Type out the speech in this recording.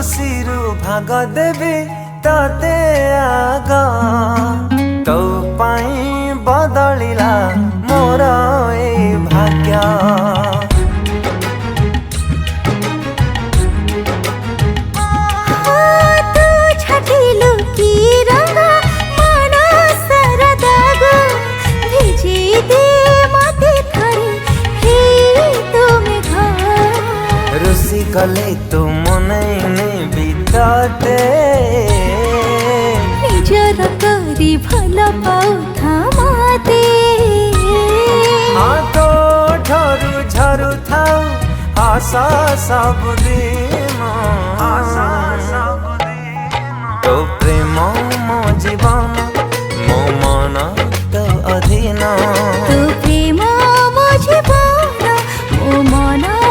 खुशीरू भाग देवी तते आग तो पाई बदलिला मोर ए भाग्य। रुसी कले तू मनैने बिताते निजर करी भल पाउथा मते। तो झरु झरु थाउ आशा सबुदिन तो प्रेम मो जीवन मो मन तो अधीन। तो प्रेम मो जीवन मो मन